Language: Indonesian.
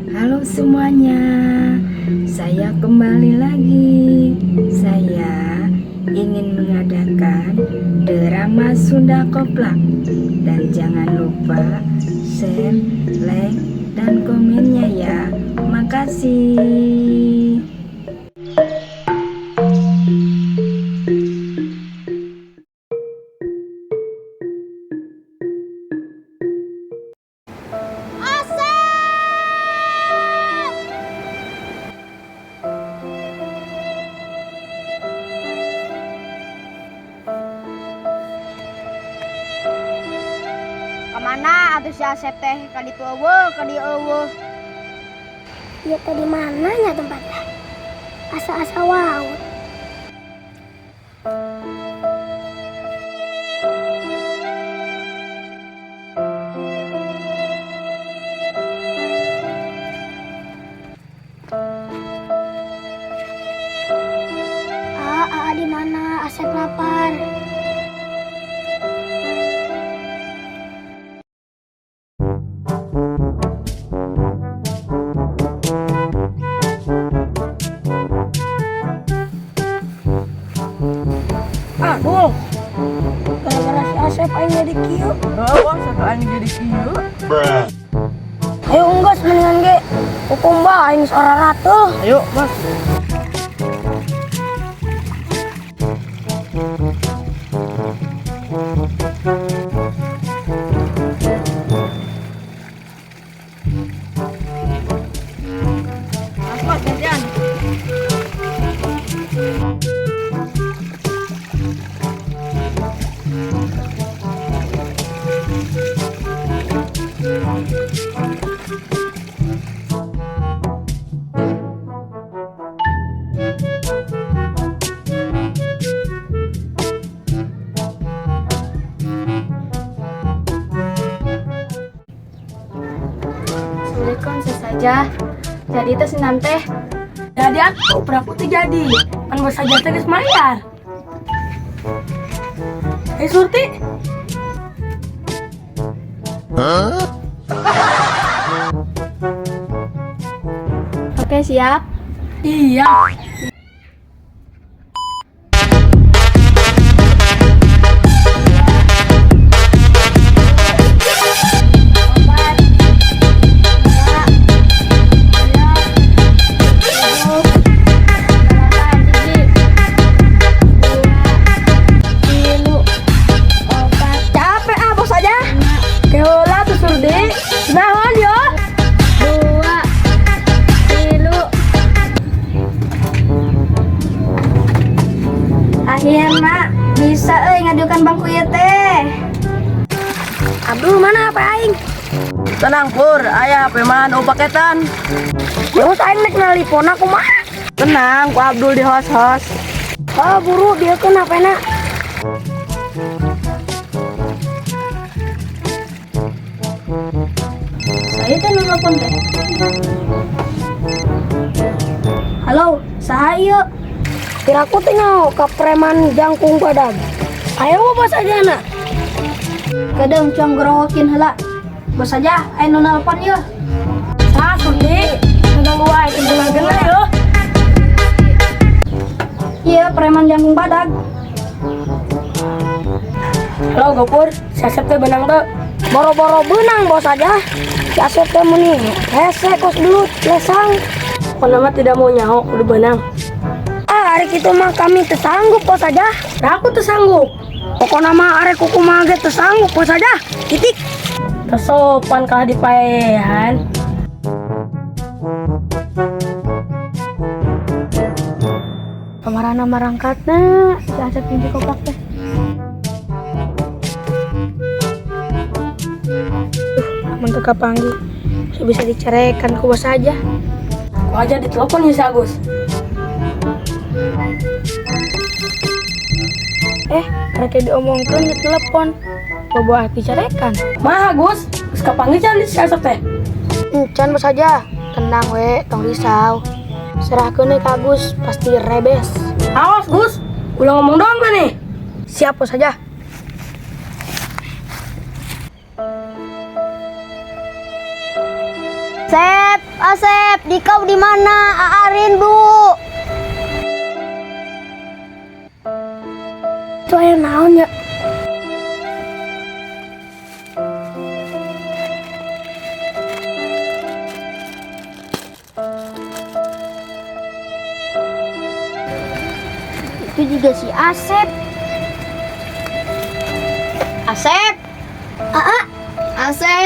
Halo semuanya, saya kembali lagi. Saya ingin mengadakan drama Sunda Koplak. Dan jangan lupa share, like, dan komennya ya. Makasih. Kemana atuh si Asep teh? Ka ditu eueuh, ka dieu eueuh. Ya tadi mananya tempatnya? Asa-asa wow. Di mana? Asep lapar. Bul. Gara-gara si Asep aing jadi kieu. Bos, aing jadi kieu. Ayo unggas mendingan ge. Hukum ba aing seorang ratu. Ayo, Mas. Mas, gantian. Assalamualaikum saja. Jadi itu senam teh. Jadi aku peraku tuh jadi. Kan bos saja teh geus mayar. Surti. Oke, siap. Iya. Capek ah bos aja. Keula tuh Surdi. Naon yo? 2, 3. Akhirnya bisa ngajukan bangku ieu teh. Abdul mana apa aing? Tenang Pur, aya HP mah nu paketan. Terus aing nek nelpon aku mah. Tenang, ku Abdul di hos-hos. Oh, buru biarkeun HP-na. Saya teh nelpon teh. Halo, saha ieu? Kiraku tinggal ke preman jangkung badag. Ayo bos aja na. Kadang cong gerokin heula. Bos aja, aya nu nelpon ieu. Ah, Surdi. Nganggu wae kenal-kenal yo. Iya, preman jangkung badag. Halo Gopur, si Asep teh benang teu. Boro-boro benang bos aja. Si Asep teh muni hese kos dulu lesang. Pokoknya mah tidak mau nyaho, udah benang. Hari itu mah kami tersanggup bos aja. Nah, aku tuh sanggup. Pokoknya mah arek kuku mah ge tersanggup bos aja. Titik. Tersopan kalah di paehan. Kamarana marangkatna, si Asep pintu kopak teh. Mun teu kapanggih bisa dicerekan ku bos aja. Ku aja ditelepon ya si Agus. Mereka diomongkeun di telepon. Bobo hati cerekan. Mah Agus, geus kapanggih can si Asep teh. Encan bos aja. Tenang we, tong risau. Serahkeun deui ka Agus, pasti rebes. Awas Gus, ulang ngomong doang kan nih. Siap bos aja. Sep, Asep, dikau di mana? Aarin, Bu. Itu aya naon ya? Itu juga si Asep. Asep. Asep.